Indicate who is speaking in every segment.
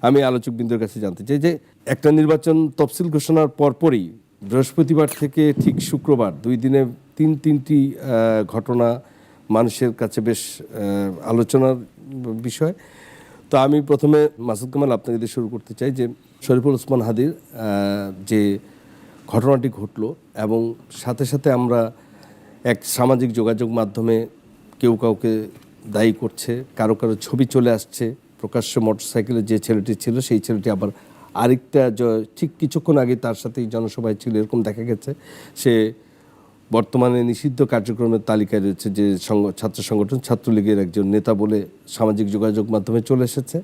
Speaker 1: আমি আলোচকবৃন্দের কাছে জানতে চাই যে একটা নির্বাচন তফসিল ঘোষণার পরপরই বৃহস্পতিবার থেকে ঠিক শুক্রবার 2 দিনে তিনটি ঘটনা মানুষের কাছে বেশ আলোচনার বিষয়। তো আমি প্রথমে মাসুদ কামাল আপনাকে দিয়ে শুরু করতে চাই যে শরীফুল ওসমান হাদির যে ঘটনাটি ঘটলো এবং সাথে সাথে আমরা এক সামাজিক যোগাযোগ মাধ্যমে কেউ কাউকে দায়ী করছে, কারো কারো ছবি চলে আসছে, প্রকাশ্য মোটরসাইকেলে যে ছেলেটি ছিল সেই ছেলেটি আবার আরেকটা ঠিক কিছুক্ষণ আগে তার সাথেই জনসভায় ছিল, এরকম দেখা গেছে। সে বর্তমানে নিষিদ্ধ কার্যক্রমের তালিকায় রয়েছে, যে ছাত্র সংগঠন ছাত্রলীগের একজন নেতা বলে সামাজিক যোগাযোগ মাধ্যমে চলে এসেছে।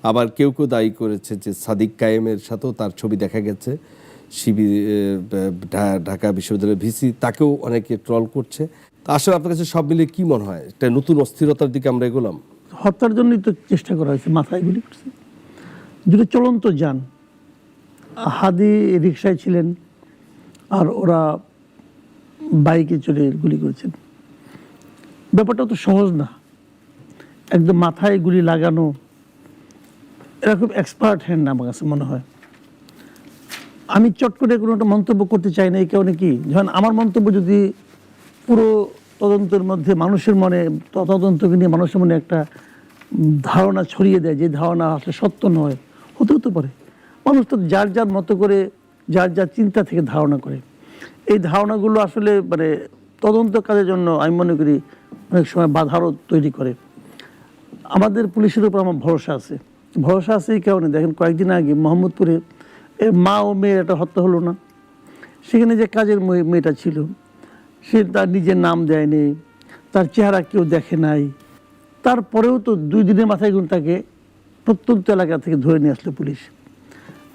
Speaker 1: আবার কেউ কেউ দায়ী করেছে যে সাদিক কায়েমের সাথেও তার ছবি দেখা গেছে, শিবির ঢাকা বিশ্ববিদ্যালয়ের ভিসি, তাকেও অনেকে ট্রল করছে। আসলে আপনার কাছে সব মিলিয়ে কি মনে হয়, একটা নতুন অস্থিরতার দিকে আমরা এগোলাম?
Speaker 2: হত্যার জন্যই তো চেষ্টা করা হয়েছে, মাথায় গুলি করছে, দুটো চলন্ত যান। হাদি রিক্সায় ছিলেন আর ওরা বাইকে চলে গুলি করেছেন। ব্যাপারটা তো সহজ না, একদম মাথায় গুলি লাগানো, এরা খুব এক্সপার্ট হ্যান্ড না আমার কাছে মনে হয়। আমি চট করে কোনো একটা মন্তব্য করতে চাই না, এই কারণে কি, যখন আমার মন্তব্য যদি পুরো তদন্তের মধ্যে মানুষের মনে, তদন্তকে নিয়ে মানুষের মনে একটা ধারণা ছড়িয়ে দেয়, যে ধারণা আসলে সত্য নয়, হতে পারে। মানুষ তো যার যার মতো করে যার যার চিন্তা থেকে ধারণা করে। এই ধারণাগুলো আসলে মানে তদন্ত কাজের জন্য আমি মনে করি অনেক সময় বাধারও তৈরি করে। আমাদের পুলিশের উপর আমার ভরসা আছে এই কারণে, দেখেন কয়েকদিন আগে মোহাম্মদপুরে মা ও মেয়ের একটা হত্যা হলো না? সেখানে যে কাজের মেয়েটা ছিল, সে তার নিজের নাম দেয়নি, তার চেহারা কেউ দেখে নাই, তারপরেও তো 2 দিনের মাথায় গুণ তাকে প্রত্যন্ত এলাকা থেকে ধরে নিয়ে আসলো পুলিশ।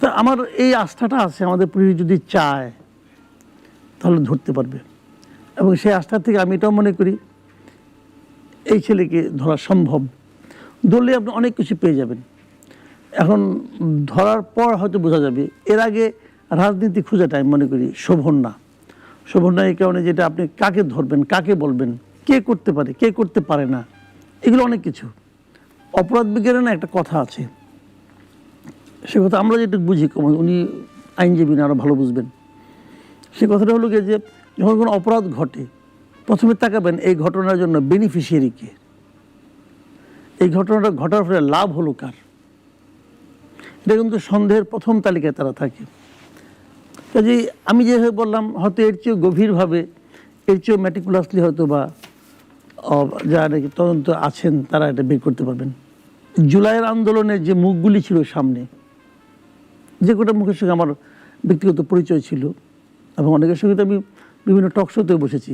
Speaker 2: তা আমার এই আস্থাটা আছে, আমাদের পুলিশ যদি চায় তাহলে ধরতে পারবে, এবং সেই আস্থা থেকে আমি এটাও মনে করি এই ছেলেকে ধরা সম্ভব। ধরলে আপনি অনেক কিছু পেয়ে যাবেন। এখন ধরার পর হয়তো বোঝা যাবে। এর আগে রাজনীতি খোঁজাটা আমি মনে করি শোভন না এই কারণে, যেটা আপনি কাকে ধরবেন, কাকে বলবেন, কে করতে পারে কে করতে পারে না, এগুলো অনেক কিছু। অপরাধ বিজ্ঞানে না একটা কথা আছে, সে কথা আমরা যেটা বুঝি, উনি আইনজীবী না, আরও ভালো বুঝবেন। সে কথাটা হলো যে যখন কোনো অপরাধ ঘটে, প্রথমে তাকাবেন এই ঘটনার জন্য বেনিফিশিয়ারি কে, এই ঘটনাটা ঘটার ফলে লাভ হলো কার। এটা কিন্তু সন্দেহের প্রথম তালিকায় তারা থাকে। কাজেই আমি যেভাবে বললাম, হয়তো এর চেয়েও গভীরভাবে, এর চেয়েও ম্যাটিকুলাসলি হয়তো বা যারা নাকি তদন্ত আছেন তারা এটা বের করতে পারবেন। জুলাইয়ের আন্দোলনের যে মুখগুলি ছিল সামনে, যে কটা মুখের সঙ্গে আমার ব্যক্তিগত পরিচয় ছিল এবং অনেকের সঙ্গে তো আমি বিভিন্ন টক শোতেও বসেছি,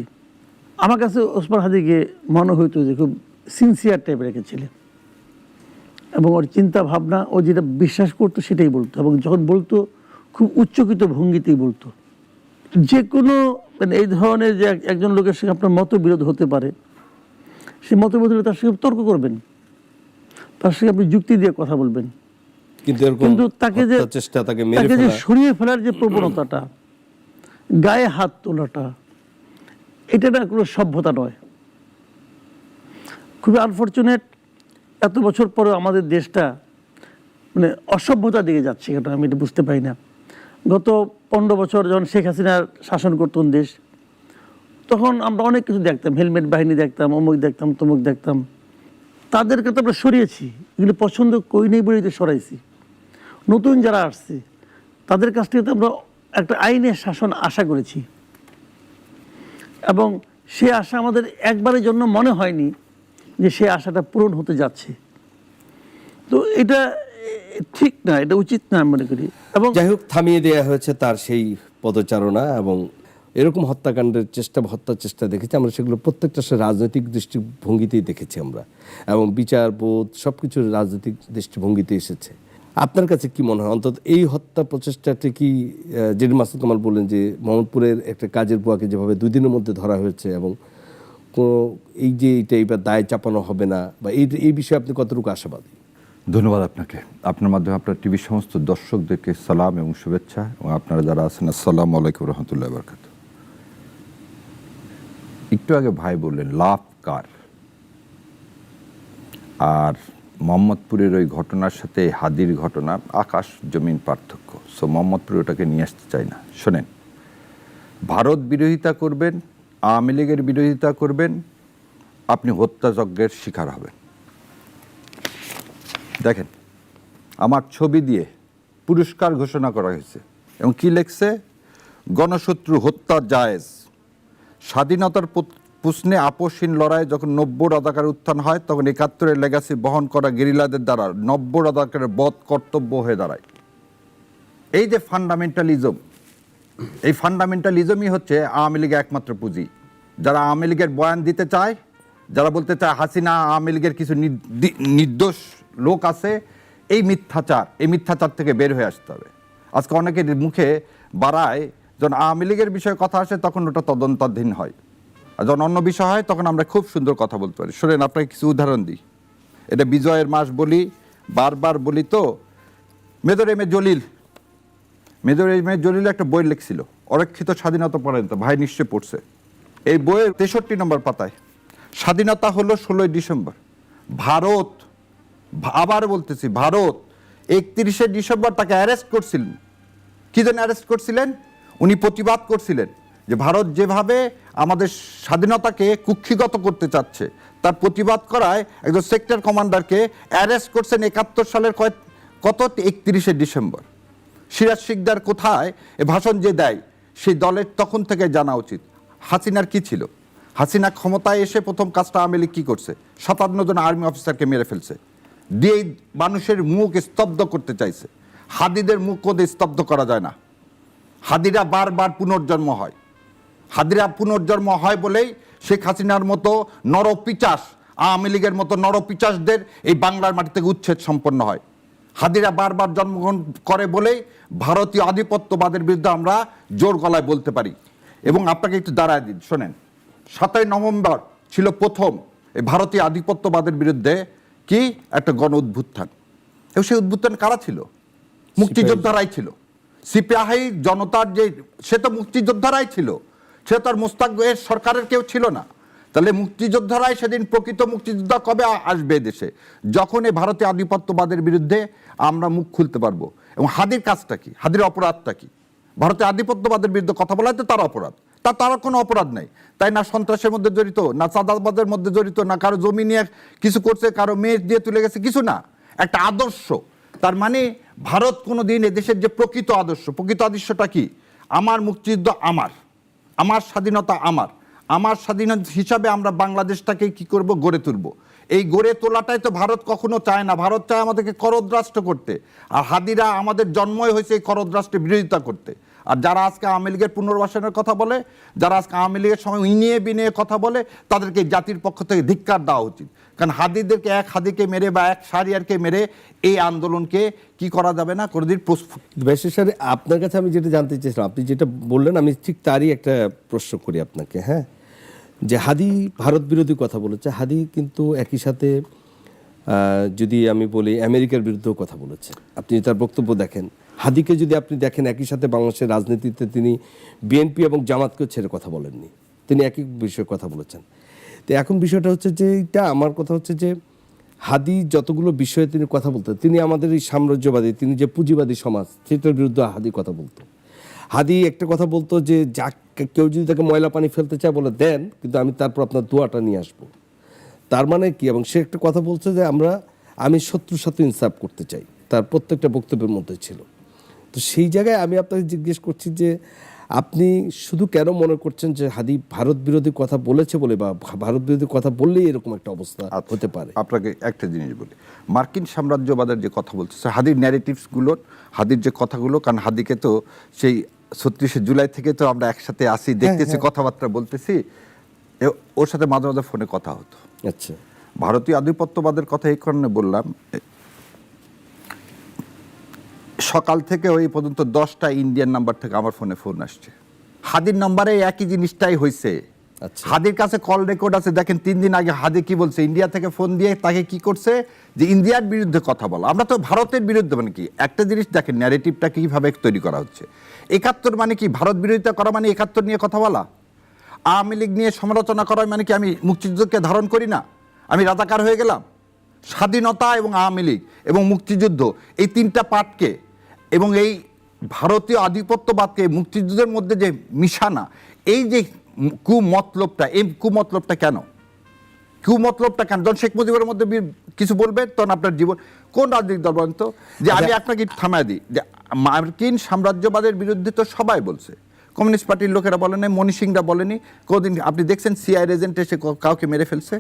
Speaker 2: আমার কাছে ওসমান হাদিকে মনে হইতো যে খুব সিনসিয়ার টাইপের একটা ছেলে, এবং ওর চিন্তা ভাবনা, ও যেটা বিশ্বাস করতো সেটাই বলতো, এবং যখন বলতো খুব উচ্চকিত ভঙ্গিতেই বলতো। যে কোনো মানে এই ধরনের যে একজন লোকের সঙ্গে আপনার মতবিরোধ হতে পারে, সেই মতবিরোধ তার সঙ্গে তর্ক করবেন, তার সঙ্গে আপনি যুক্তি দিয়ে কথা বলবেন, কিন্তু তাকে যে সরিয়ে ফেলার যে প্রবণতাটা, গায়ে হাত তোলাটা, এটা না কোনো সভ্যতা নয়। খুবই আনফর্চুনেট, এত বছর পরে আমাদের দেশটা মানে অসভ্যতার দিকে যাচ্ছে, এটা আমি এটা বুঝতে পারি না। গত 15 বছর যখন শেখ হাসিনার শাসন করতেন দেশ, তখন আমরা অনেক কিছু দেখতাম, হেলমেট বাহিনী দেখতাম, অমুক দেখতাম, তমুক দেখতাম, তাদেরকে তো আমরা সরিয়েছি, এগুলো পছন্দ করি নেই বলেই তো সরাইছি। নতুন যারা আসছে তাদের কাছ থেকে তো আমরা একটা আইনের শাসন আশা করেছি, এবং সে আশা আমাদের একবারের জন্য মনে হয়নি যে সে আশাটা পূরণ হতে যাচ্ছে। তো এটা ঠিক না, এটা উচিত না মনে করি। এবং
Speaker 1: যাই হোক, থামিয়ে দেওয়া হয়েছে তার সেই পদচারণা, এবং এরকম হত্যাকাণ্ডের চেষ্টা বা হত্যার চেষ্টা দেখেছি আমরা, সেগুলো প্রত্যেকটা রাজনৈতিক দৃষ্টিভঙ্গিতেই দেখেছি আমরা, এবং বিচারবোধ সব কিছুর রাজনৈতিক দৃষ্টিভঙ্গিতে এসেছে। আপনার কাছে কি মনে হয়, অন্তত এই হত্যা প্রচেষ্টাটি কি, যেটা মাসুদ কামাল বললেন যে মোহাম্মদপুরের একটা কাজের বুয়াকে যেভাবে 2 দিনের মধ্যে ধরা হয়েছে, এবং এই যে এইবার দায় চাপানো হবে না, বা এই বিষয়ে আপনি কতটুকু আশাবাদী?
Speaker 3: ধন্যবাদ আপনাকে। আপনার মাধ্যমে আপনার টিভির সমস্ত দর্শকদেরকে সালাম এবং শুভেচ্ছা, এবং আপনারা যারা আছেন আসসালামু আলাইকুম রহমতুল্লাহ বারকাতুহু। একটু আগে ভাই বললেন লাভ কার, আর মোহাম্মদপুরের ওই ঘটনার সাথে হাদির ঘটনা আকাশ জমিন পার্থক্য। সো মোহাম্মদপুরে ওটাকে নিয়ে আসতে চাই না। শোনেন, ভারত বিরোধিতা করবেন, আওয়ামী লীগের বিরোধিতা করবেন, আপনি হত্যাযজ্ঞের শিকার হবেন। দেখেন, আমার ছবি দিয়ে পুরস্কার ঘোষণা করা হয়েছে এবং কি লেখছে, গণশত্রু হত্যা জায়েজ, স্বাধীনতার প্রশ্নে আপোষহীন লড়াই যখন 90 রাজাকার উত্থান হয় তখন 71-এর লেগাসি বহন করা গেরিলাদের দ্বারা 90 রাজাকারের বধ কর্তব্য হয়ে দাঁড়ায়। এই যে ফান্ডামেন্টালিজম, এই ফান্ডামেন্টালিজমই হচ্ছে আওয়ামী লীগের একমাত্র পুঁজি। যারা আওয়ামী লীগের বয়ান দিতে চায়, যারা বলতে চায় হাসিনা আওয়ামী লীগের কিছু নির্দোষ লোক আছে, এই মিথ্যাচার থেকে বের হয়ে আসতে হবে। আজকে অনেকের মুখে বাড়ায়, যখন আওয়ামী লীগের বিষয়ে কথা আসে তখন ওটা তদন্তাধীন হয়, আর যখন অন্য বিষয় হয় তখন আমরা খুব সুন্দর কথা বলতে পারি। শোনেন, আপনাকে কিছু উদাহরণ দিই। এটা বিজয়ের মাস বলি, বারবার বলি। তো মেজর এম এ জলিল একটা বই লিখছিল, অরক্ষিত স্বাধীনতা পরায়ণতা, ভাই নিশ্চয় পড়ছে। এই বইয়ের 63 নম্বর পাতায়, স্বাধীনতা হলো 16 ডিসেম্বর। ভারত, আবার বলতেছি, ভারত 31শে ডিসেম্বর তাকে অ্যারেস্ট করছিলেন। কি জন্য অ্যারেস্ট করছিলেন? উনি প্রতিবাদ করছিলেন যে ভারত যেভাবে আমাদের স্বাধীনতাকে কুক্ষিগত করতে চাচ্ছে, তার প্রতিবাদ করায় একজন সেক্টর কমান্ডারকে অ্যারেস্ট করছেন 71 সালের 31শে ডিসেম্বর। সিরাজ শিকদার কোথায় এ ভাষণ যে দেয়, সেই দলের তখন থেকে জানা উচিত হাসিনার কি ছিল। হাসিনা ক্ষমতায় এসে প্রথম কাজটা আওয়ামী লীগ কী করছে, 57 জন আর্মি অফিসারকে মেরে ফেলছে, দিয়ে মানুষের মুখ স্তব্ধ করতে চাইছে। হাদিদের মুখ কোথায় স্তব্ধ করা যায় না। হাদিরা বারবার পুনর্জন্ম হয়। হাদিরা পুনর্জন্ম হয় বলেই শেখ হাসিনার মতো নরপিচাস, আওয়ামী লীগের মতো নরপিচাসদের এই বাংলার মাটি থেকে উচ্ছেদ সম্পন্ন হয়। হাদিরা বারবার জন্মগ্রহণ করে বলেই ভারতীয় আধিপত্যবাদের বিরুদ্ধে আমরা জোর গলায় বলতে পারি। এবং আপনাকে একটু দাঁড়ায় দিন, শোনেন, 7 নভেম্বর ছিল প্রথম এই ভারতীয় আধিপত্যবাদের বিরুদ্ধে কি একটা গণ উদ্ভুত্থান। এবং সেই উদ্ভুত্থান কারা ছিল? মুক্তিযোদ্ধারাই ছিল। সিপাহী জনতার যে, সে তো মুক্তিযোদ্ধারাই ছিল, সে তো আর মোস্তাক এর সরকারের কেউ ছিল না। তাহলে মুক্তিযোদ্ধারাই সেদিন প্রকৃত মুক্তিযোদ্ধা কবে আসবে দেশে? যখন এই ভারতীয় আধিপত্যবাদের বিরুদ্ধে আমরা মুখ খুলতে পারবো। এবং হাদির কাজটা কি, হাদির অপরাধটা কি? ভারতীয় আধিপত্যবাদের বিরুদ্ধে কথা বলা তো তার অপরাধ, তার কোনো অপরাধ নাই। তাই না সন্ত্রাসের মধ্যে জড়িত, না চাঁদাবাজের মধ্যে জড়িত, না কারো জমি নিয়ে কিছু করছে, কারো মেয়ে দিয়ে তুলে গেছে, কিছু না। একটা আদর্শ। তার মানে ভারত কোনো দিন এদেশের যে প্রকৃত আদর্শটা কি? আমার মুক্তিযুদ্ধ আমার স্বাধীনতা আমার স্বাধীনতা হিসাবে আমরা বাংলাদেশটাকে কি করব, গড়ে তুলব। এই গড়ে তোলাটাই তো ভারত কখনো চায় না। ভারত চায় আমাদেরকে করদ্রাষ্ট্র করতে। আর হাদিরা আমাদের জন্মই হয়েছে এই করদ্রাষ্ট্রের বিরোধিতা করতে। আর যারা আজকে আওয়ামী লীগের পুনর্বাসনের কথা বলে, যারা আজকে আওয়ামী লীগের সময় ইনিয়ে বিনিয়ে কথা বলে, তাদেরকে জাতির পক্ষ থেকে ধিক্কার দেওয়া উচিত। কারণ হাদিদেরকে, এক হাদিকে মেরে বা এক শাহরিয়ারকে মেরে এই আন্দোলনকে কি করা যাবে না, কোনোদিন
Speaker 1: বেশি স্যার, আপনার কাছে আমি যেটা জানতে চেয়েছিলাম, আপনি যেটা বললেন আমি ঠিক তারই একটা প্রশ্ন করি আপনাকে। হ্যাঁ, যে হাদি ভারত বিরোধী কথা বলেছে, হাদি কিন্তু একই সাথে যদি আমি বলি আমেরিকার বিরুদ্ধেও কথা বলেছে। আপনি তার বক্তব্য দেখেন, হাদিকে যদি আপনি দেখেন, একই সাথে বাংলাদেশের রাজনীতিতে তিনি বিএনপি এবং জামাতকেও ছেড়ে কথা বলেননি, তিনি একই বিষয়ে কথা বলেছেন। তো এখন বিষয়টা হচ্ছে যে, এটা আমার কথা হচ্ছে যে হাদি যতগুলো বিষয়ে তিনি কথা বলতেন, তিনি আমাদের এই সাম্রাজ্যবাদী, তিনি যে পুঁজিবাদী সমাজ, সেটার বিরুদ্ধে হাদি কথা বলতো। হাদি একটা কথা বলতো যে, যা কেউ যদি তাকে ময়লা পানি ফেলতে চায় বলে দেন, কিন্তু আমি তারপর আপনার দোয়াটা নিয়ে আসবো। তার মানে কি? এবং সে একটা কথা বলছে যে আমি শত্রুর সাথে ইনসাফ করতে চাই, তার প্রত্যেকটা বক্তব্যের মধ্যে ছিল। তো সেই জায়গায় আমি আপনাকে জিজ্ঞেস করছি যে, আপনি শুধু কেন মনে করছেন যে হাদি ভারত বিরোধী কথা বলেছে বলে, বা ভারত বিরোধী কথা বললেই এরকম একটা অবস্থা হতে পারে?
Speaker 3: আপনাকে একটা জিনিস বলি, মার্কিন সাম্রাজ্যবাদের যে কথা বলছে, হাদির ন্যারেটিভসগুলোর, হাদির যে কথাগুলো, কারণ হাদিকে তো সেই 36শে জুলাই থেকে তো আমরা একসাথে আসি, দেখতেছি, কথাবার্তা বলতেছি, ওর সাথে মাঝে মাঝে ফোনে কথা হতো।
Speaker 1: আচ্ছা,
Speaker 3: ভারতীয় আধিপত্যবাদের কথা এই কারণে বললাম, সকাল থেকে ওই পর্যন্ত 10টা ইন্ডিয়ান নাম্বার থেকে আমার ফোন আসছে। হাদির নম্বরে একই জিনিসটাই হয়েছে। হাদির কাছে কল রেকর্ড আছে, দেখেন 3 দিন আগে হাদি কি বলছে, ইন্ডিয়া থেকে ফোন দিয়ে তাকে কি করছে, যে ইন্ডিয়ার বিরুদ্ধে কথা বলা। আমরা তো ভারতের বিরুদ্ধে, মানে কি একটা জিনিস দেখেন, ন্যারেটিভটা কিভাবে তৈরি করা হচ্ছে। 71 মানে কি? ভারত বিরোধিতা করা মানে 71 নিয়ে কথা বলা। আওয়ামী লীগ নিয়ে সমালোচনা করা মানে কি আমি মুক্তিযুদ্ধকে ধারণ করি না, আমি রাজাকার হয়ে গেলাম? স্বাধীনতা এবং আওয়ামী লীগ এবং মুক্তিযুদ্ধ, এই তিনটা পার্টকে এবং এই ভারতীয় আধিপত্যবাদকে মুক্তিযুদ্ধের মধ্যে যে মিশানা, এই যে কুমতলবটা, এই কুমতলবটা কেন? যখন শেখ মুজিবের মধ্যে কিছু বলবে তখন আপনার জীবন কোন রাজনৈতিক দল বলেন তো? যে আমি আপনাকে থামায় দিই, যে মার্কিন সাম্রাজ্যবাদের বিরুদ্ধে তো সবাই বলছে, কমিউনিস্ট পার্টির লোকেরা বলেনি, মনি সিংরা বলেনি, কোনদিন আপনি দেখছেন সিআইএ এজেন্ট এসে কাউকে মেরে ফেলছে?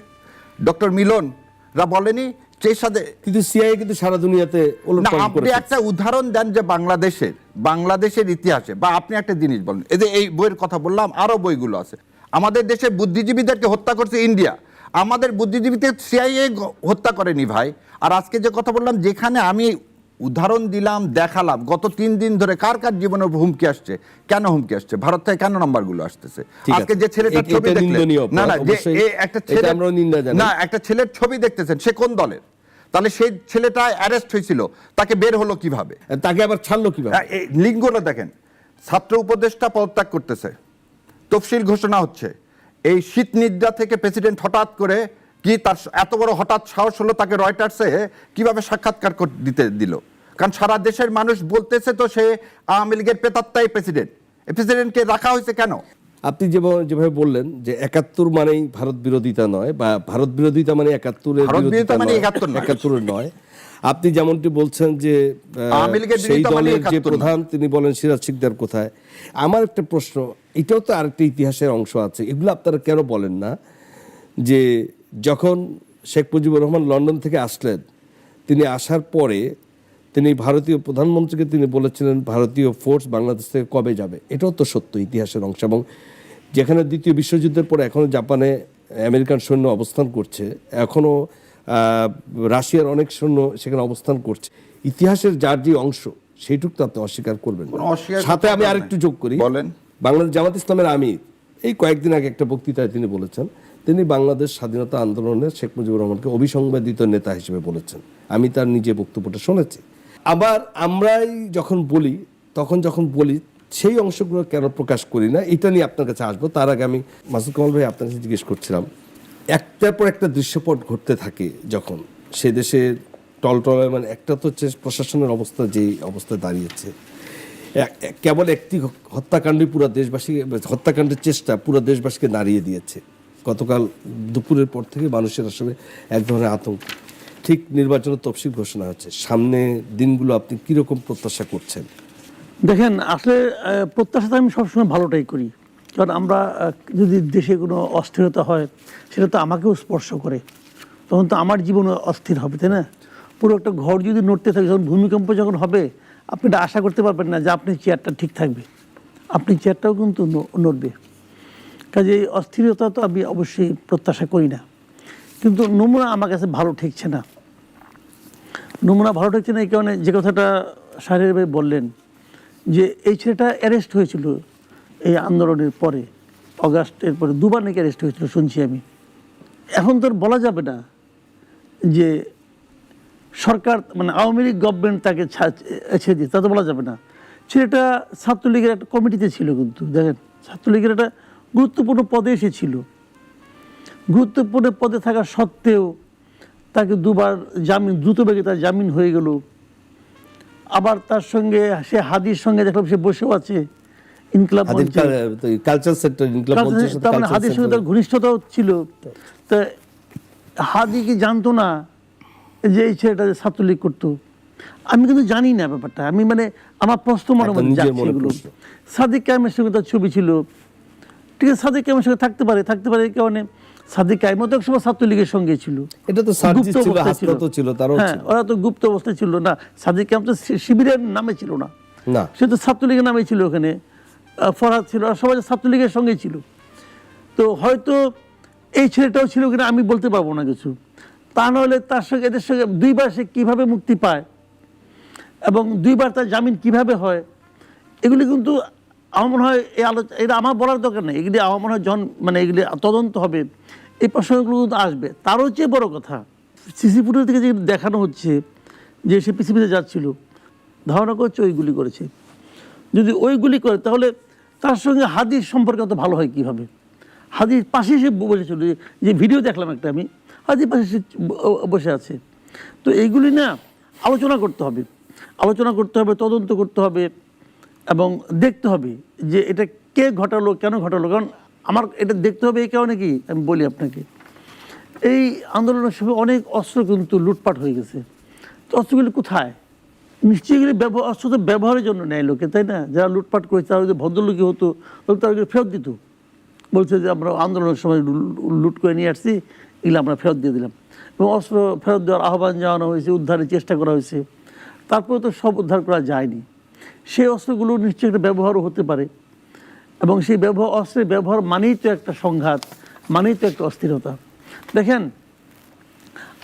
Speaker 3: ডক্টর মিলনরা বলেনি সেই সাথে?
Speaker 1: কিন্তু সিআইএ কিন্তু সারা দুনিয়াতে
Speaker 3: না, আপনি একটা উদাহরণ দেন যে বাংলাদেশের ইতিহাসে, বা আপনি একটা জিনিস বলেন, এই যে এই বইয়ের কথা বললাম, আরো বইগুলো আছে, আমাদের দেশের বুদ্ধিজীবীদেরকে হত্যা করছে ইন্ডিয়া, আমাদের বুদ্ধিজীবীদের সিআইএ হত্যা করেনি ভাই। আর আজকে যে কথা বললাম, যেখানে আমি উদাহরণ দিলাম, দেখালাম গত 3 দিন ধরে কার কার জীবনের হুমকি আসছে, কেন হুমকি আসছে, ভারত থেকে কেন নাম্বারগুলো আসতেছে। আজকে যে ছেলেটার ছবি দেখলেন, না না, যে একটা ছেলে, না একটা ছেলের ছবি দেখতেছেন, সে কোন দলের? তাহলে সেই ছেলেটা অ্যারেস্ট হয়েছিল, তাকে বের হলো কিভাবে,
Speaker 1: তাকে আবার ছাড়লো কিভাবে?
Speaker 3: লিঙ্গটা দেখেন, ছাত্র উপদেষ্টা পদত্যাগ করতেছে, তফসিল ঘোষণা হচ্ছে, এই শীত নিদ্রা থেকে প্রেসিডেন্ট হঠাৎ করে কি তার এত বড় হঠাৎ সাহস হলো, তাকে রয়টার্সে কিভাবে সাক্ষাৎকার দিতে দিল? কারণ সারা দেশের মানুষ বলতেছে তো সে আওয়ামী লীগের প্রেতাত্মাই প্রেসিডেন্ট। এই প্রেসিডেন্টকে রাখা হয়েছে কেন?
Speaker 1: আপনি যেভাবে বললেন যে 71 মানেই ভারত বিরোধিতা নয়, বা ভারত বিরোধিতা মানে 71-এর নয়। আপনি যেমনটি বলছেন যে সেই দলের যে প্রধান তিনি বলেন সিরাজ শিকদার কোথায়। আমার একটা প্রশ্ন, এটাও তো আরেকটা ইতিহাসের অংশ আছে, এগুলো আপনারা কেন বলেন না যে যখন শেখ মুজিবুর রহমান লন্ডন থেকে আসলেন, তিনি আসার পরে তিনি ভারতীয় প্রধানমন্ত্রীকে তিনি বলেছিলেন ভারতীয় ফোর্স বাংলাদেশ থেকে কবে যাবে। এটাও তো সত্য ইতিহাসের অংশ। এবং যেখানে দ্বিতীয় বিশ্বযুদ্ধের পরে এখনও জাপানে আমেরিকান সৈন্য অবস্থান করছে, এখনও রাশিয়ার অনেক সৈন্য সেখানে অবস্থান করছে, ইতিহাসের যার যে অংশ সেইটুকু তো আপনি অস্বীকার করবেন না। সাথে আমি আরেকটু যোগ করি,
Speaker 3: বলেন,
Speaker 1: বাংলাদেশ জামাত ইসলামের আমির এই কয়েকদিন আগে একটা বক্তৃতায় তিনি বলেছেন, তিনি বাংলাদেশ স্বাধীনতা আন্দোলনের শেখ মুজিবুর রহমানকে অবিসংবাদিত নেতা হিসেবে বলেছেন। আমি তার নিজে বক্তব্যটা শুনেছি। আবার আমরাই যখন বলি, সেই অংশগুলো কেন প্রকাশ করি না, এটা নিয়ে আপনার কাছে আসবো। তার আগে আমি মাসুদ কামাল ভাই আপনার কাছে জিজ্ঞেস করছিলাম, একটার পর একটা দৃশ্যপট ঘটতে থাকে যখন সে দেশের টলটলায়, মানে একটা তো হচ্ছে প্রশাসনের অবস্থা যে অবস্থায় দাঁড়িয়েছে, কেবল একটি হত্যাকাণ্ডই পুরো দেশবাসী, হত্যাকাণ্ডের চেষ্টা পুরো দেশবাসীকে নাড়িয়ে দিয়েছে। গতকাল দুপুরের পর থেকে মানুষের আসলে এক ধরনের আতঙ্ক। ঠিক নির্বাচনের তফসিল ঘোষণা হচ্ছে, সামনে দিনগুলো আপনি কীরকম প্রত্যাশা করছেন?
Speaker 2: দেখেন, আসলে প্রত্যাশা আমি সবসময় ভালোটাই করি, কারণ আমরা যদি দেশে কোনো অস্থিরতা হয় সেটা তো আমাকেও স্পর্শ করে, তখন তো আমার জীবন অস্থির হবে, তাই না? পুরো একটা ঘর যদি নড়তে থাকে, যখন ভূমিকম্প যখন হবে, আপনি এটা আশা করতে পারবেন না যে আপনি চেয়ারটা ঠিক থাকবে, আপনি চেয়ারটাও কিন্তু নড়বে। কাজে এই অস্থিরতা তো আমি অবশ্যই প্রত্যাশা করি না, কিন্তু নমুনা আমার কাছে ভালো ঠেকছে না। নমুনা ভালো ঠেকছে না এই কারণে, যে কথাটা শাহরিয়ার ভাই বললেন যে এই ছেলেটা অ্যারেস্ট হয়েছিল এই আন্দোলনের পরে, অগাস্টের পরে 2 বার নাকি অ্যারেস্ট হয়েছিল শুনছি আমি। এখন তো বলা যাবে না যে সরকার, মানে আওয়ামী লীগ গভর্নমেন্ট তাকে ছেড়ে দিয়ে, তা তো বলা যাবে না। ছেলেটা ছাত্রলীগের একটা কমিটিতে ছিল, কিন্তু দেখেন ছাত্রলীগের একটা গুরুত্বপূর্ণ পদে এসেছিল, গুরুত্বপূর্ণ পদে থাকা সত্ত্বেও তাকে 2 বার জামিন, দ্রুতবেগে তার জামিন হয়ে গেল। আবার তার সঙ্গে সে হাদির সঙ্গে দেখলাম সে বসেও আছে ইনকলাব মঞ্চে,
Speaker 1: কালচার সেন্টার,
Speaker 2: হাদির সঙ্গে তার ঘনিষ্ঠতাও ছিল। তা হাদি কি জানতো না যে এই ছেলেটা ছাত্রলীগ করতো? আমি কিন্তু জানি না ব্যাপারটা, আমি মানে আমার প্রশ্ন মনে মনে যাচ্ছে এগুলো। সাদিক কায়েমের সঙ্গে তার ছবি ছিল, ঠিক আছে, সাদিক কায়েমের সঙ্গে থাকতে পারে এই কারণে সাদিক কায়েম তো একসময় ছাত্রলীগের সঙ্গে ছিল,
Speaker 1: এটা তো গুপ্ত অবস্থায় ছিল, হ্যাঁ,
Speaker 2: ওরা তো গুপ্ত অবস্থায় ছিল না। সাদিক কায়েম তো শিবিরের নামে ছিল না, সে তো ছাত্রলীগের নামে ছিল, ওখানে ফরহাদ ছিল, আর সবাই ছাত্রলীগের সঙ্গে ছিল। তো হয়তো এই ছেলেটাও ছিল কিনা আমি বলতে পারবো না কিছু। তা নাহলে তার সঙ্গে এদের সঙ্গে 2 বার সে কীভাবে মুক্তি পায় এবং 2 বার তার জামিন কিভাবে হয়, এগুলি কিন্তু আমার মনে হয় এটা আমার বলার দরকার নেই। এগুলি আমার মনে হয় মানে এগুলি তদন্ত হবে, এই প্রসঙ্গগুলো কিন্তু আসবে। তারও চেয়ে বড় কথা, সিসি ফুটেজ থেকে যে দেখানো হচ্ছে যে সে পৃথিবীতে যাচ্ছিল, ধারণা করছে ওইগুলি করেছে। যদি ওইগুলি করে তাহলে তার সঙ্গে হাদির সম্পর্কে অত ভালো হয় কীভাবে? হাদির পাশে সে বসেছিল, যে ভিডিও দেখলাম একটা আমি, হাদির পাশে সে বসে আছে। তো এইগুলি না আলোচনা করতে হবে, তদন্ত করতে হবে এবং দেখতে হবে যে এটা কে ঘটালো, কেন ঘটালো। কারণ আমার এটা দেখতে হবে এই কারণে কি, আমি বলি আপনাকে, এই আন্দোলনের সময় অনেক অস্ত্র কিন্তু লুটপাট হয়ে গেছে। তো অস্ত্রগুলি কোথায়? নিশ্চয়ই এগুলি অস্ত্র তো ব্যবহারের জন্য নেয় লোকে, তাই না? যারা লুটপাট করেছে তারা যদি ভদ্রলোকই হতো তাহলে তারা ফেরত দিত, বলছে যে আমরা আন্দোলনের সময় লুট করে নিয়ে আসছি, এগুলো আমরা ফেরত দিয়ে দিলাম। এবং অস্ত্র ফেরত দেওয়ার আহ্বান জানানো হয়েছে, উদ্ধারের চেষ্টা করা হয়েছে, তারপরে তো সব উদ্ধার করা যায়নি। সেই অস্ত্রগুলো নিশ্চয়ই একটা ব্যবহারও হতে পারে, এবং সেই অস্ত্রের ব্যবহার মানেই তো একটা সংঘাত, মানেই তো একটা অস্থিরতা। দেখেন,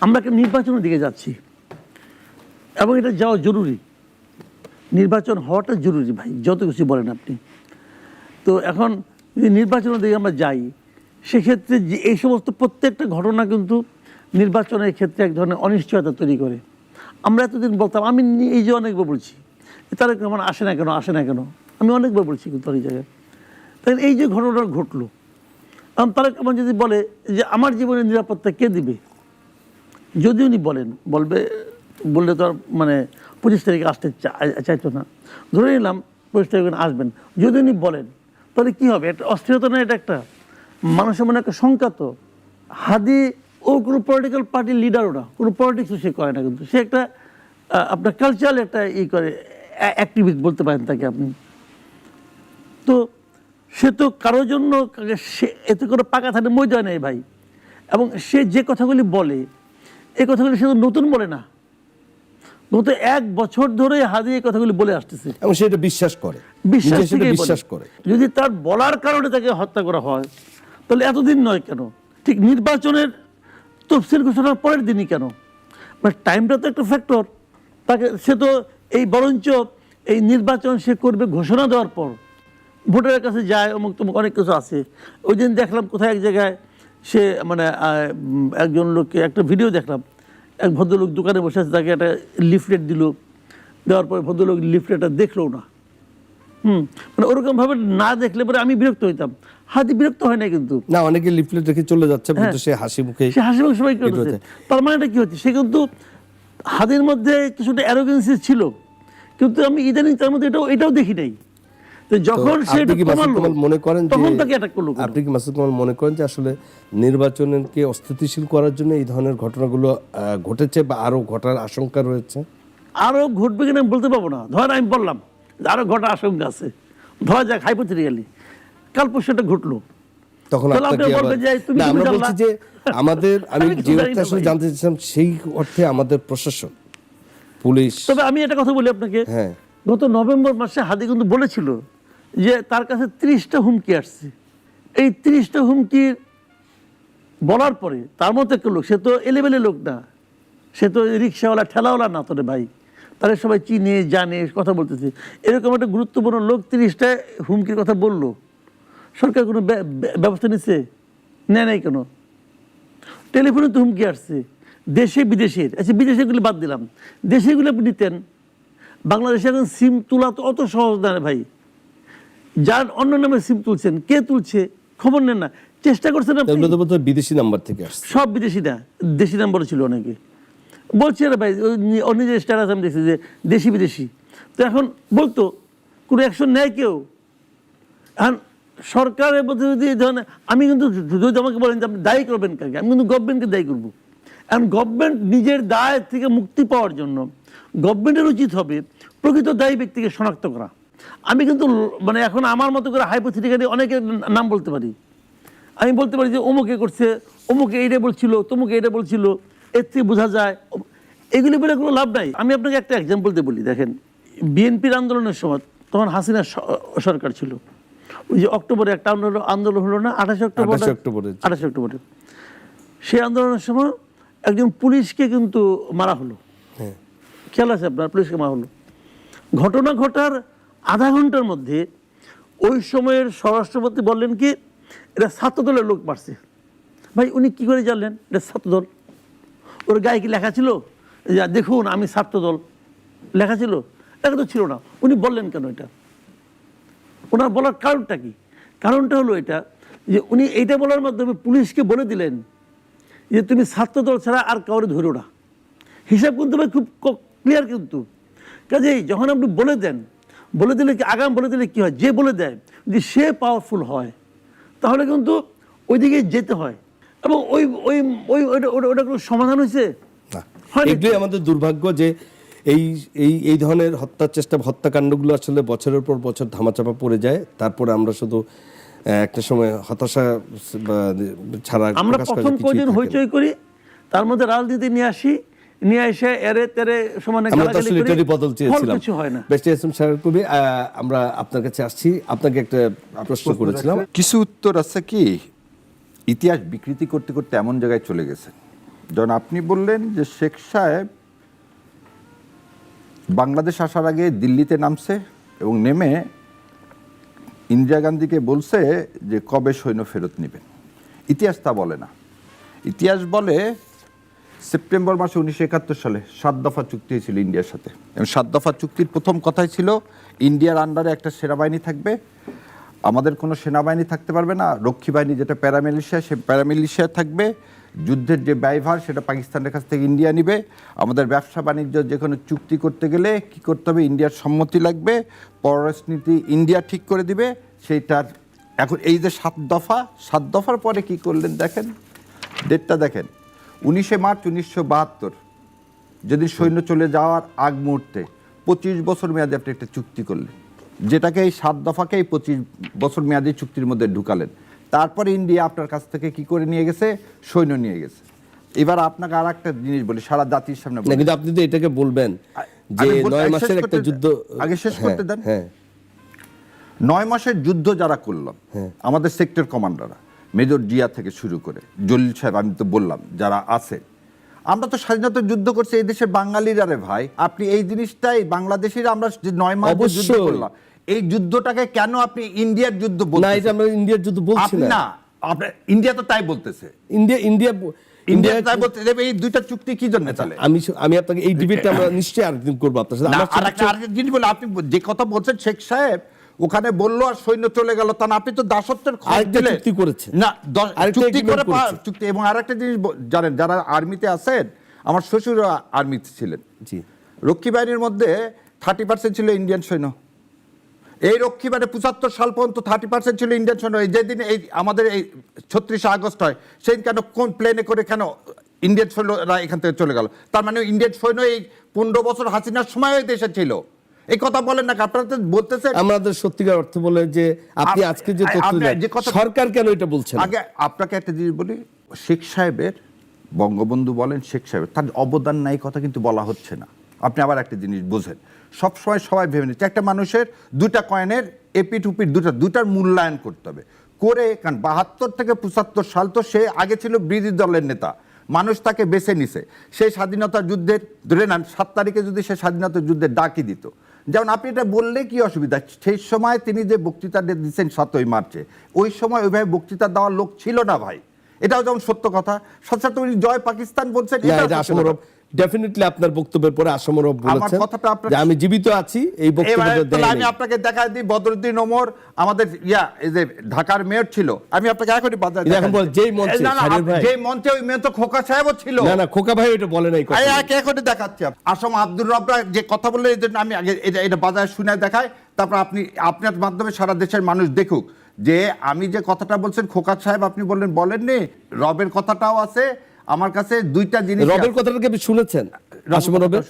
Speaker 2: আমরা একটা নির্বাচনের দিকে যাচ্ছি এবং এটা যাওয়া জরুরি, নির্বাচন হওয়াটা জরুরি ভাই, যত কিছু বলেন আপনি। তো এখন যদি নির্বাচনের দিকে আমরা যাই, সেক্ষেত্রে যে এই সমস্ত প্রত্যেকটা ঘটনা কিন্তু নির্বাচনের ক্ষেত্রে এক ধরনের অনিশ্চয়তা তৈরি করে। আমরা এতদিন বলতাম, আমি এই যে অনেকবার বলছি তারেক রহমান আসে না কেন, আমি অনেকবার বলছি কিন্তু অনেক জায়গায়। তাই এই যে ঘটনা ঘটলো, কারণ তারেক রহমান যদি বলে যে আমার জীবনের নিরাপত্তা কে দিবে, যদি উনি বললে তো আর মানে 25 তারিখে আসতে চাইতো না, ধরে নিলাম 25 তারিখে আসবেন, যদি উনি বলেন তাহলে কী হবে? একটা অস্থিরতা না, এটা একটা মানুষের মনে একটা শঙ্কা। তো হাদি ও কোনো পলিটিক্যাল পার্টির লিডারও না, কোনো পলিটিক্সও সে করে না, কিন্তু সে একটা আপনার কালচারাল একটা করে অ্যাক্টিভিস্ট বলতে পারেন তাকে আপনি। তো সে তো কারোর জন্য সে এতে করে পাকা থাকে মজা নেই ভাই। এবং সে যে কথাগুলি বলে, এই কথাগুলি সে তো নতুন বলে না, গত 1 বছর ধরে হাদি এই কথাগুলি বলে আসতেছে
Speaker 1: এবং সে এটা বিশ্বাস করে।
Speaker 2: যদি তার বলার কারণে তাকে হত্যা করা হয়, তাহলে এতদিন নয় কেন? ঠিক নির্বাচনের তফসিল ঘোষণার পরের দিনই কেন? মানে টাইমটা তো একটা ফ্যাক্টর। তাকে সে তো বরঞ্চ এই নির্বাচন সে করবে ঘোষণা দেওয়ার পর ভোটারের কাছে যায়, অমুক তমুক অনেক কিছু আছে। ওই দিন দেখলাম কোথায় এক জায়গায় সে মানে একজন লোককে একটা ভিডিও দেখলাম, এক ভদ্রলোক দোকানে বসে আছে, তাকে একটা লিফলেট দিল, দেওয়ার পরে ভদ্রলোক লিফলেটটা দেখলো না। মানে ওরকমভাবে না দেখলে পরে আমি বিরক্ত হইতাম। হাদি বিরক্ত হয় না কিন্তু,
Speaker 1: না, অনেকে লিফলেট রেখে চলে যাচ্ছে, কিন্তু সে হাসি মুখে
Speaker 2: সবাই করতেছে। তার মানে এটা কি হচ্ছে? সে কিন্তু হাদির মধ্যে কিছুটা অ্যারোগেন্সি ছিল, কিন্তু আমি ইদানিং তার মধ্যে এটাও দেখি নাই। তো যখন সে
Speaker 1: মনে করেন,
Speaker 2: তখন তাকে অ্যাটাক করলো।
Speaker 1: আপনি কি মাসুদ কামাল মনে করেন যে আসলে নির্বাচনকে অস্থিতিশীল করার জন্য এই ধরনের ঘটনাগুলো ঘটেছে বা আরো ঘটার আশঙ্কা রয়েছে?
Speaker 2: আরো ঘটবে কিনা বলতে পারবো না। ধর আমি বললাম আরো ঘটার আশঙ্কা আছে, ধরা যাক হাইপোথেটিক্যালি কাল পরশু এটা ঘটলো,
Speaker 1: তখন আমরা বলছি যে আমাদের, আমি যে অর্থে আসলে জানতে চাইছিলাম সেই অর্থে আমাদের প্রশাসন, পুলিশ।
Speaker 2: তবে আমি একটা কথা বলি আপনাকে, গত নভেম্বর মাসে হাদি কিন্তু বলেছিল যে তার কাছে 30টা হুমকি আসছে। এই 30টা হুমকির বলার পরে তার মতো একটা লোক, সে তো এলেবেলে লোক না, সে তো রিক্সাওয়ালা ঠেলাওয়ালা না, তোরে ভাই, তারা সবাই চিনে জানে, কথা বলতেছে। এরকম একটা গুরুত্বপূর্ণ লোক 30টা হুমকির কথা বললো, সরকার কোনো ব্যবস্থা নিচ্ছে? নেয় নাই কেন? টেলিফোনে তো হুমকি আসছে, দেশে বিদেশের। আচ্ছা, বিদেশেগুলি বাদ দিলাম, দেশেগুলো আপনি নিতেন। বাংলাদেশে এখন সিম তোলা তো অত সহজ না ভাই। যার অন্য নামে সিম তুলছেন, কে তুলছে খবর নেন না, চেষ্টা করছেন
Speaker 1: বিদেশি নাম্বার থেকে আসছে,
Speaker 2: সব বিদেশি না, দেশি নাম্বার ছিল অনেকে। বলছে রে ভাই, নিজের স্ট্যাটাস আমি দেখছি যে দেশি বিদেশি। তো এখন বলতো কোনো অ্যাকশন নেয় কেউ? এখন সরকারের মধ্যে যদি ধরেন, আমি কিন্তু যদি আমাকে বলেন যে আপনি দায়ী করবেন কাকে, আমি কিন্তু গভর্নমেন্টকে দায়ী করবো। এখন গভর্নমেন্ট নিজের দায় থেকে মুক্তি পাওয়ার জন্য গভর্নমেন্টের উচিত হবে প্রকৃত দায়ী ব্যক্তিকে শনাক্ত করা। আমি কিন্তু মানে এখন আমার মতো করে হাইপোথেটিক্যালি অনেকের নাম বলতে পারি। আমি বলতে পারি যে অমুকে করছে, অমুকে এইটা বলছিল, তমুকে এইটা বলছিল, এর থেকে বোঝা যায়। এগুলি বলে কোনো লাভ নাই। আমি আপনাকে একটা এক্সাম্পল দিয়ে বলি। দেখেন, বিএনপির আন্দোলনের সময় তখন হাসিনা সরকার ছিল। ওই যে অক্টোবরে একটা আন্দোলন হলো না, 28 অক্টোবরে। সেই আন্দোলনের সময় একজন পুলিশকে কিন্তু মারা হলো। খেয়াল আছে আপনার? পুলিশকে মারা হলো। ঘটনা ঘটার আধা ঘন্টার মধ্যে ওই সময়ের স্বরাষ্ট্রমন্ত্রী বললেন কি, এটা ছাত্রদলের লোক মারছে। ভাই, উনি কি করে জানলেন এটা ছাত্রদল? ওর গায়ে কি লেখা ছিল যে দেখুন আমি ছাত্রদল? লেখা ছিল? লেখা তো ছিল না। উনি বললেন কেন এটা? ওনার বলার কারণটা কি? কারণটা হলো এটা যে উনি এইটা বলার মাধ্যমে পুলিশকে বলে দিলেন যে তুমি ছাত্রদল ছাড়া আর কাউরে ধরো না। হিসাব কিন্তু ভাই খুব ক্লিয়ার কিন্তু। কাজেই যখন আপনি বলে দেন, বলে দিলে কি আগাম বলে দিলে কি হয়, যে বলে দেয় যদি সে পাওয়ারফুল হয় তাহলে কিন্তু ওইদিকে যেতে হয়, এবং ওই ওই ওই ওটা কোনো সমাধান হয়েছে
Speaker 1: না,
Speaker 2: হয়নি।
Speaker 1: এগুলোই আমাদের দুর্ভাগ্য যে এই এই এই ধরনের হত্যার চেষ্টা, হত্যাকাণ্ডগুলো আসলে বছরের পর বছর ধামাচাপা পড়ে যায়, তারপরে আমরা শুধু একটা সময় হতাশা ছাড়া
Speaker 2: আমরা
Speaker 1: প্রকাশ করার
Speaker 2: প্রথম
Speaker 1: কিছুই
Speaker 2: কয়দিন
Speaker 1: থাকে না।
Speaker 2: হইচই করি, তার মধ্যে রাজনীতি নিয়ে আসি, নিয়ে এসে এরে তেরে সমানে
Speaker 1: আমরা তো
Speaker 2: গালাগালি
Speaker 1: আসলে
Speaker 2: করি,
Speaker 1: এটারই বদল
Speaker 2: ফল
Speaker 1: চেয়েছিলাম।
Speaker 2: কিছু হয় না।
Speaker 1: বেস্ট ইসলাম সাহেব কবি, আমরা আপনার কাছে আসছি, আপনাকে একটা প্রশ্ন করেছিলাম।
Speaker 3: কিছু উত্তর আছে কি ইতিহাস বিকৃতি করতে করতে এমন জায়গায় চলে গেছেন, যখন আপনি বললেন যে শেখ সাহেব বাংলাদেশ আসার আগে দিল্লিতে নামছে এবং নেমে ইন্দিরা গান্ধীকে বলছে যে কবে সৈন্য ফেরত নেবেন। ইতিহাস তা বলে না। ইতিহাস বলে সেপ্টেম্বর মাসে 1971 সালে 7 দফা চুক্তি হয়েছিল ইন্ডিয়ার সাথে, এবং 7 দফা চুক্তির প্রথম কথাই ছিল ইন্ডিয়ার আন্ডারে একটা সেনাবাহিনী থাকবে, আমাদের কোনো সেনাবাহিনী থাকতে পারবে না, রক্ষী বাহিনী যেটা প্যারামিলিশিয়া, সে প্যারামিলিশিয়া থাকবে, যুদ্ধের যে ব্যয়ভার সেটা পাকিস্তানের কাছ থেকে ইন্ডিয়া নিবে, আমাদের ব্যবসা বাণিজ্য যে কোনো চুক্তি করতে গেলে কি করতে হবে, ইন্ডিয়ার সম্মতি লাগবে, পররাষ্ট্রনীতি ইন্ডিয়া ঠিক করে দিবে সেইটার। এখন এই যে 7 দফার পরে কি করলেন দেখেন, ডেটটা দেখেন, 19 মার্চ 1972, যেদিন সৈন্য চলে যাওয়ার আগ মুহূর্তে 25 বছর মেয়াদে আপনি একটা চুক্তি করলেন, যেটাকে এই 7 দফাকে এই 25 বছর মেয়াদী চুক্তির মধ্যে ঢুকালেন। তারপরে ইন্ডিয়া আপনার কাছ থেকে কি করে নিয়ে গেছে, সৈন্য নিয়ে গেছে। এবার আপনাকে আর একটা জিনিস বলি, সারা জাতির সামনে
Speaker 1: না,
Speaker 3: বলি।
Speaker 1: কিন্তু আপনি তো এটাকে বলবেন যে
Speaker 3: আমি বলতে-
Speaker 1: 9
Speaker 3: শেষ
Speaker 1: মাসের
Speaker 3: করতে
Speaker 1: একটা
Speaker 3: দেন।
Speaker 1: যুদ্ধ,
Speaker 3: আগে শেষ করতে দেন।
Speaker 1: হ্যাঁ
Speaker 3: 9 মাসের যুদ্ধ যারা করলাম, আমাদের সেক্টর কমান্ডাররা, মেজর জিয়া থেকে শুরু করে জলিল সাহেব, আমি তো বললাম যারা আছে, আমরা তো স্বাধীনতা যুদ্ধ করছি এই দেশের বাঙালিরা রে ভাই। আপনি এই জিনিসটাই বাংলাদেশিরা আমরা যে 9 মাস যে যুদ্ধ
Speaker 1: অবশ্যই।
Speaker 3: করলাম, এই যুদ্ধটাকে কেন আপনি ইন্ডিয়ার যুদ্ধ
Speaker 1: না,
Speaker 3: বলছেন?
Speaker 1: এটা আমরা ইন্ডিয়ার যুদ্ধ বলছি
Speaker 3: আপনি
Speaker 1: না।
Speaker 3: না, আপনি ইন্ডিয়া তো তাই বলতেছে,
Speaker 1: ইন্ডিয়া ইন্ডিয়া
Speaker 3: ইন্ডিয়া তাই বলতে এই দুইটা চুক্তি কি জন্য তাহলে?
Speaker 1: আমি আপনাকে এই ডিবেটটা আমরা নিশ্চয়ই আরেকদিন করবো আপনার সাথে।
Speaker 3: না,
Speaker 1: আমার
Speaker 3: আরেকটা জিনিস বলে, আপনি যে কথা বলছেন শেখ সাহেব ওখানে বললো আর সৈন্য চলে গেল, তা না, আপনি তো দাসত্বের খবর
Speaker 1: আরেকটা
Speaker 3: দিলেন।
Speaker 1: চুক্তি করেছে।
Speaker 3: না,
Speaker 1: আরেকটা
Speaker 3: চুক্তি
Speaker 1: agreement
Speaker 3: করে
Speaker 1: করেছে।
Speaker 3: চুক্তি। এবং আরেকটা জিনিস জানেন, যারা আর্মিতে আছেন, আমার শ্বশুর আর্মিতে ছিলেন,
Speaker 1: জি,
Speaker 3: রক্ষী বাহিনীর মধ্যে 30% ছিল ইন্ডিয়ান সৈন্য। এই রক্ষী বাহিনী 75 সাল পর্যন্ত 30% ছিল ইন্ডিয়ান সৈন্য। এই যেদিন এই আমাদের এই 36 আগস্ট হয়, সেই কেন কোন প্লেনে করে কেন ইন্ডিয়ান সৈন্যরা এখান থেকে চলে গেল? তার মানে ইন্ডিয়ান সৈন্য এই 15 বছর হাসিনার সময় ওই দেশে ছিল। এই কথা বলেন না, আপনারা তো বলতেছেন।
Speaker 1: আমাদের সত্যিকার অর্থ বলে যে আপনি আজকে যে তথ্য
Speaker 3: আপনি
Speaker 1: দিলেন,
Speaker 3: যে কথা-
Speaker 1: সরকার কেন এটা বলছে না?
Speaker 3: আগে আপনাকে একটা জিনিস বলি, শেখ সাহেবের, বঙ্গবন্ধু বলেন, শেখ সাহেবের তার অবদান নাই কথা কিন্তু বলা হচ্ছে না। আপনি আবার একটা জিনিস বোঝেন, সবসময় সবাই ভেবে নিচ্ছে একটা মানুষের দুইটা কয়েনের এপি টুপির দুটার মূল্যায়ন করতে হবে করে। কারণ 72 থেকে 75 সাল তো সে আগে ছিল বিরোধী দলের নেতা, মানুষ তাকে বেছে নিছে। সেই স্বাধীনতা যুদ্ধের ধরে নেন 7 তারিখে যদি সে স্বাধীনতা যুদ্ধের ডাকি দিত, যেমন আপনি এটা বললে কি অসুবিধা, সেই সময় তিনি যে বক্তৃতা দিচ্ছেন 7ই মার্চে, ওই সময় ওইভাবে বক্তৃতা দেওয়ার লোক ছিল না ভাই, এটাও যেমন সত্য কথা। সাথে সাথে উনি জয় পাকিস্তান বলছেন,
Speaker 1: না,
Speaker 3: এটাও
Speaker 1: এটা
Speaker 3: সত্য
Speaker 1: আসমরব,
Speaker 3: কথা।
Speaker 1: ডেফিনেটলি আপনার বক্তব্যের পরে আসমরব বলেছেন
Speaker 3: কথাটা আপনার-
Speaker 1: যে আমি জীবিত আছি, এই বক্তব্যটা
Speaker 3: এবারে তাহলে আমি
Speaker 1: দেয়
Speaker 3: আপনাকে দেখাই দিই, বদরুদ্দিন ওমর আমাদের এই যে ঢাকার মেয়র ছিল, আমি আপনাকে এখনই বাজার
Speaker 1: এখন বল, যেই মঞ্চে, শারীর ভাই।
Speaker 3: যে মঞ্চে, ওই মেয়ে তো খোকা সাহেবও ছিল।
Speaker 1: না না, খোকা ভাই এটা বলে নাই কথা।
Speaker 3: এখনই দেখাচ্ছি। আসম আব্দুর রব্বা যে কথা বললেন, এই জন্য আমি আগে এটা বাজার শুনে দেখাই, তারপর আপনি আপনার মাধ্যমে সারা দেশের মানুষ দেখুক যে আমি যে কথাটা বলছেন খোকা সাহেব আপনি বলেননি, রবের কথাটাও আছে আমার কাছে। দুইটা জিনিস,
Speaker 1: রবের কথাটাকে আপনি শুনেছেন? আসম রবের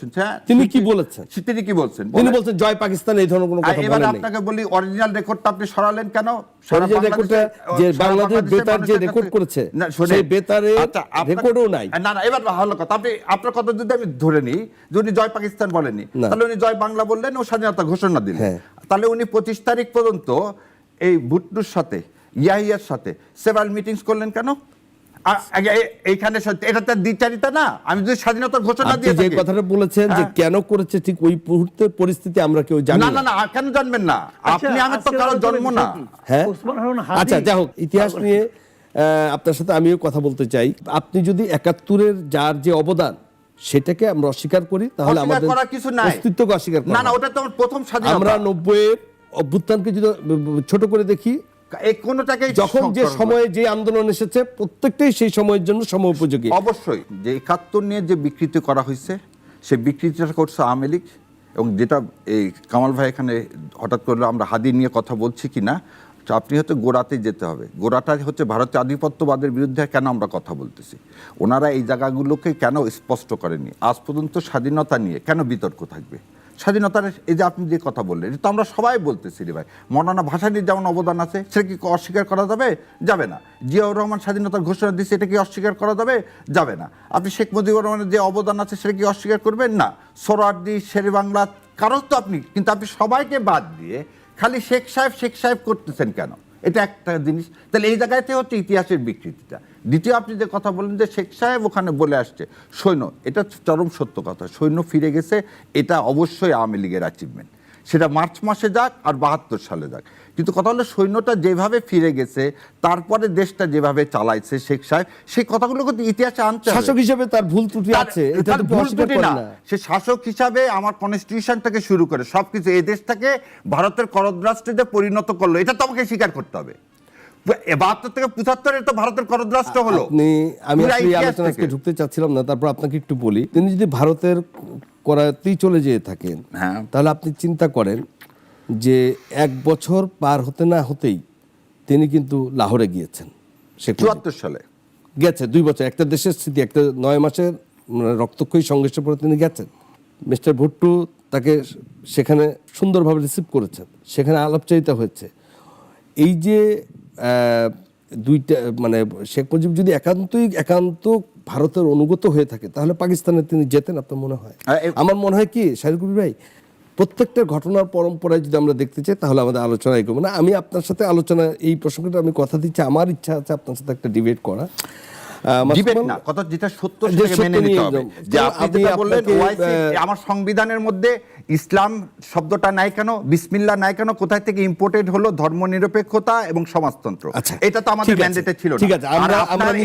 Speaker 1: তিনি কি বলেছেন?
Speaker 3: তিনি কি বলছেন?
Speaker 1: তিনি বলছেন জয় পাকিস্তান, এই ধরনের কোনো কথা
Speaker 3: এবার
Speaker 1: বলেন নাই।
Speaker 3: আপনাকে বলি, অরিজিনাল রেকর্ডটা আপনি সরালেন কেন?
Speaker 1: অরিজিনাল রেকর্ডটা যে বাংলাদেশ বেতার যে রেকর্ড করেছে, সেই বেতারে রেকর্ডও নাই।
Speaker 3: না না, এবার ভালো কথা, আপনার কথা যদি আমি ধরে নিই যে উনি জয় পাকিস্তান বলেননি,
Speaker 1: না।
Speaker 3: তাহলে উনি জয় বাংলা বললেন ও স্বাধীনতা ঘোষণা দিলেন।
Speaker 1: হ্যাঁ।
Speaker 3: তাহলে উনি 25 তারিখ পর্যন্ত এই ভুট্টোর সাথে, ইয়াহিয়ার সাথে সেভারাল মিটিংস করলেন কেন? এইখানে এটা তার দ্বিচারিতা না? আমি যদি স্বাধীনতা ঘোষণা
Speaker 1: আপনি
Speaker 3: দিয়ে
Speaker 1: যে
Speaker 3: থাকি,
Speaker 1: কথাটা বলেছেন যে কেন করেছে, ঠিক ওই মুহূর্তের পরিস্থিতি আমরা কেউ জানি
Speaker 3: না
Speaker 1: না।
Speaker 3: না না, কেন জানবেন না? আপনি আমি তো কারো জন্ম না।
Speaker 1: হ্যাঁ,
Speaker 2: ওসমান হারুন হাদি-
Speaker 1: আচ্ছা যাই হোক, ইতিহাস নিয়ে আপনার সাথে আমিও কথা বলতে চাই। আপনি যদি 71-এর যার যে অবদান সেটাকে আমরা অস্বীকার করি, তাহলে
Speaker 3: অস্বীকার
Speaker 1: আমাদের
Speaker 3: করার কিছু নাই।
Speaker 1: অস্তিত্বকে অস্বীকার করা
Speaker 3: না না,
Speaker 1: হবে।
Speaker 3: ওটা তো আমার প্রথম স্বাধীনতা।
Speaker 1: আমরা 90-এর অভ্যুত্থানকে যদি ছোট করে দেখি,
Speaker 3: এই কোনোটাকেই
Speaker 1: যখন যে সময়ে যে আন্দোলন এসেছে প্রত্যেকটাই সেই সময়ের জন্য সময়োপযোগী।
Speaker 3: অবশ্যই যে ৭১ নিয়ে যে বিকৃতি করা হয়েছে সে বিকৃতিটা করছে আওয়ামী লীগ, এবং যেটা এই কামাল ভাই এখানে হঠাৎ করে আমরা হাদি নিয়ে কথা বলছি কি না, তো আপনি হয়তো গোড়াতেই যেতে হবে। গোড়াটা হচ্ছে ভারতীয় আধিপত্যবাদের বিরুদ্ধে কেন আমরা কথা বলতেছি, ওনারা এই জায়গাগুলোকে কেন স্পষ্ট করেনি। আজ পর্যন্ত স্বাধীনতা নিয়ে কেন বিতর্ক থাকবে? স্বাধীনতার এই যে আপনি যে কথা বললেন, এটা তো আমরা সবাই বলতেছি রে ভাই। মৌলানা ভাসানীর যেমন অবদান আছে সেটা কি অস্বীকার করা যাবে? যাবে না। জিয়াউর রহমান স্বাধীনতার ঘোষণা দিচ্ছে, এটা কি অস্বীকার করা যাবে? যাবে না। আপনি শেখ মুজিবুর রহমানের যে অবদান আছে সেটা কি অস্বীকার করবেন? না। সোহরাওয়ার্দী, শেরে বাংলা, কারো তো আপনি, কিন্তু আপনি সবাইকে বাদ দিয়ে খালি শেখ সাহেব করতেছেন কেন? এটা একটা জিনিস। তাহলে এই জায়গাতে হচ্ছে ইতিহাসের বিকৃতিটা। দ্বিতীয়, আপনি যে কথা বলেন যে শেখ সাহেব ওখানে বলে আসছে সৈন্য, এটা চরম সত্য কথা। সৈন্য ফিরে গেছে, এটা অবশ্যই আওয়ামী লীগের অ্যাচিভমেন্ট। সেটা মার্চ মাসে যাক আর ৭২ সালে যাক, কিন্তু কথা হলো সৈন্যটা যেভাবে ফিরে গেছে, তারপরে দেশটা যেভাবে চালাইছে শেখ সাহেব, সেই কথাগুলো কিন্তু ইতিহাসে আনতে হবে।
Speaker 1: শাসক হিসেবে তার ভুল ত্রুটি আছে, এটা তো
Speaker 3: ভুল
Speaker 1: অস্বীকার
Speaker 3: ত্রুটি
Speaker 1: করে
Speaker 3: না।
Speaker 1: না।
Speaker 3: সে শাসক হিসাবে আমার কনস্টিটিউশন থেকে শুরু করে সবকিছু এই দেশটাকে ভারতের করদ্রাষ্ট্রে পরিণত করলো, এটা তো আমাকে স্বীকার করতে হবে। ৭২ থেকে ৭৫ তো ভারতের করদ্রাষ্ট্র হলো।
Speaker 1: আমি আসলে আলোচনাকে ঢুকতে চাচ্ছিলাম না, তারপর আপনাকে একটু বলি। তিনি যদি ভারতের করাতেই চলে যেয়ে থাকেন,
Speaker 3: হ্যাঁ,
Speaker 1: তাহলে আপনি চিন্তা করেন যে ১ বছর পার হতে না হতেই তিনি কিন্তু লাহোরে গিয়েছেন।
Speaker 3: ৭৪ সালে
Speaker 1: গেছে 2 বছর, একটা দেশের স্মৃতি, একটা 9 মাসের রক্তক্ষয়ী সংঘর্ষের পরে তিনি গেছেন। মিস্টার ভুট্টো তাকে সেখানে সুন্দরভাবে রিসিভ করেছেন, সেখানে আলাপচারিতা হয়েছে। এই যে দুইটা মানে শেখ মুজিব যদি একান্ত ভারতের অনুগত হয়ে থাকে, তাহলে পাকিস্তানে তিনি যেতেন আপনার মনে হয়? আমার মনে হয় কি শাহরিয়ার কবির ভাই, প্রত্যেকটা ঘটনার পরম্পরায় যদি আমরা দেখতে চাই তাহলে আমাদের আলোচনা এগোবে না। আমি আপনার সাথে আলোচনা এই প্রসঙ্গটা আমি কথা দিচ্ছি, আমার ইচ্ছা আছে আপনার সাথে একটা ডিবেট করা।
Speaker 3: ডিবেট না, কথা যেটা সত্য সেটাকে মেনে নিতে হবে। যে আপনি যেটা বললেন ওআইসি, আমার সংবিধানের মধ্যে ইসলাম শব্দটা নাই কেন, বিসমিল্লাহ নাই কেন, কোথায় থেকে ইম্পোর্টেড হলো? ধর্মনিরপেক্ষতা এবং সমাজতন্ত্র। এটা তো আমাদের ম্যান্ডেটে ছিল না।
Speaker 1: ঠিক আছে,
Speaker 3: আমরা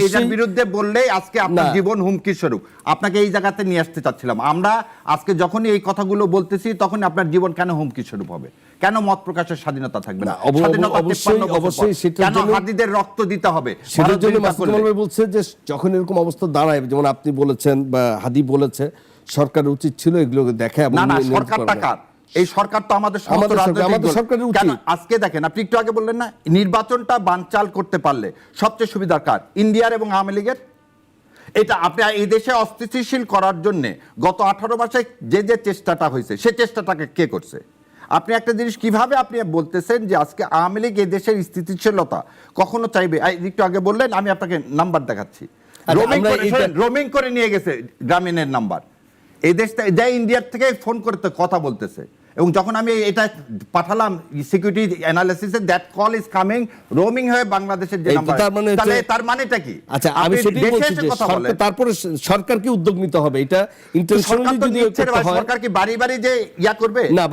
Speaker 3: এটার বিরুদ্ধে বললেই আজকে আপনার জীবন হুমকি স্বরূপ। আপনাকে এই জায়গাতে নিয়ে আসতে চাচ্ছিলাম। আমরা আজকে যখনই এই কথাগুলো বলতেছি তখন আপনার জীবন কেন হুমকি স্বরূপ হবে? কেন মত প্রকাশের স্বাধীনতা থাকবে না? স্বাধীনতা
Speaker 1: অবশ্যই
Speaker 3: কেন হাদিদের রক্ত দিতে হবে?
Speaker 1: সেটার জন্য মাসুদ কামাল ভাই বলছে যে যখন এরকম অবস্থা দাঁড়ায়, যেমন আপনি বলেছেন বা হাদি বলেছে, সরকারের উচিত ছিল এগুলোকে দেখা। এবং
Speaker 3: না, সরকারটা কার? এই সরকার তো আমাদের সমস্ত রাজনৈতিক সরকারের উচিত। আজকে দেখেন, আপনি একটু আগে বললেন না নির্বাচনটা বানচাল করতে পারলে সবচেয়ে সুবিধা কার? ইন্ডিয়ার এবং আওয়ামী লীগের। এটা আপনি এই দেশে অস্থিতিশীল করার জন্য গত 18 মাসে যে চেষ্টাটা হয়েছে, সে চেষ্টাটাকে কে করছে? আপনি একটা জিনিস কিভাবে আপনি বলতেছেন যে আজকে আওয়ামী লীগ এই দেশের স্থিতিশীলতা কখনো চাইবে? একটু আগে বললেন, আমি আপনাকে নাম্বার দেখাচ্ছি। রোমিং করে নিয়ে গেছে গ্রামীণের নাম্বার। এই দেশটা যা ইন্ডিয়ার থেকে ফোন করতে কথা বলতেছে, এবং যখন আমি এটা পাঠালাম সিকিউরিটি অ্যানালিসিসে, that call is coming roaming হয়ে বাংলাদেশের যে নাম্বার, তাহলে তার মানেটা কি?
Speaker 1: আচ্ছা, আমি সেটাই বলছি যে তারপরে সরকারকে উদ্যোগ নিতে হবে। এটা ইন্টারন্যাশনালি যদি
Speaker 3: সরকার কি বাড়ি বাড়ি যে ইয়া করবে?
Speaker 1: না,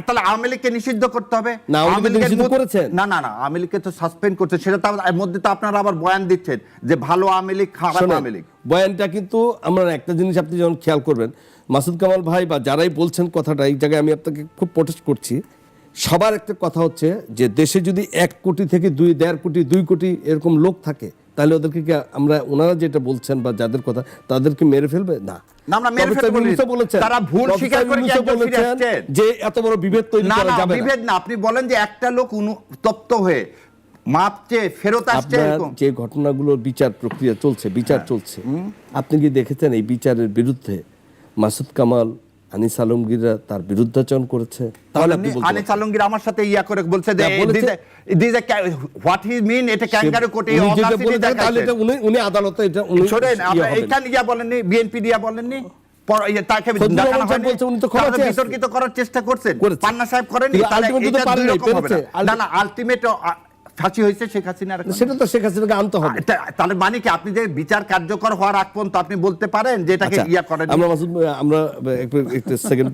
Speaker 3: তাহলে আওয়ামী লীগকে নিষিদ্ধ করতে হবে।
Speaker 1: না, আওয়ামী লীগ নিষিদ্ধ করেছেন
Speaker 3: না, আওয়ামী লীগকে তো সাসপেন্ড করছে। সেটা তার মধ্যে তো আপনারা আবার বয়ান দিচ্ছেন যে ভালো আওয়ামী লীগ, খারাপ আওয়ামী লীগ।
Speaker 1: বয়ানটা কিন্তু আমরা একটা জিনিস আপনি যখন খেয়াল করবেন, মাসুদ কামাল ভাই বা যারাই বলছেন কথাটা, এই জায়গায় আমি আপনাকে খুব প্রোটেস্ট করছি। সবার একটা কথা হচ্ছে যে দেশে যদি 1 কোটি থেকে 1.5 কোটি 2 কোটি এরকম লোক থাকে, তাহলে ওদেরকে কি আমরা, ওনারা যেটা বলছেন বা যাদের কথা, তাদেরকে মেরে ফেলবে? না,
Speaker 3: আমরা মেরে ফেলবো বলেছেন। তারা ভুল স্বীকার করে কি একজন ফিরে আসছেন?
Speaker 1: যে এত বড় বিভেদ তৈরি করা যাবে না।
Speaker 3: বিভেদ না, আপনি বলেন যে একটা লোক তপ্ত হয়ে মাপ চেয়ে ফেরত আসছে।
Speaker 1: যে ঘটনাগুলোর বিচার প্রক্রিয়া চলছে, বিচার চলছে, আপনি কি দেখেছেন এই বিচারের বিরুদ্ধে মাসুদ কামাল, আনিস আলমগীররা তার বিরুদ্ধাচরণ করেছে? তাহলে আপনি বলতে,
Speaker 3: আনিস আলমগীর আমার সাথে ইয়া করে বলছে যে হোয়াট হি মিন, এটা ক্যাঙ্গারু কোর্টে
Speaker 1: তাহলে এটা উনি আদালতে এটা উনি
Speaker 3: শুনেন, এখানে ইয়া বলেননি, বিএনপি দিয়া বলেননি, তাকে বিতর্কিত করার চেষ্টা করছেন, পান্না সাহেব করেননি। না, আলটিমেট ফাঁসি হয়েছে শেখ হাসিনার।
Speaker 1: সেটা তো শেখ হাসিনাকে আনতে হবে।
Speaker 3: তাহলে মানে কি আপনি যে বিচার কার্যকর হওয়ার আগ পর্যন্ত আপনি বলতে পারেন যে এটাকে ইয়া করেন?
Speaker 1: আমরা একটু সেকেন্ড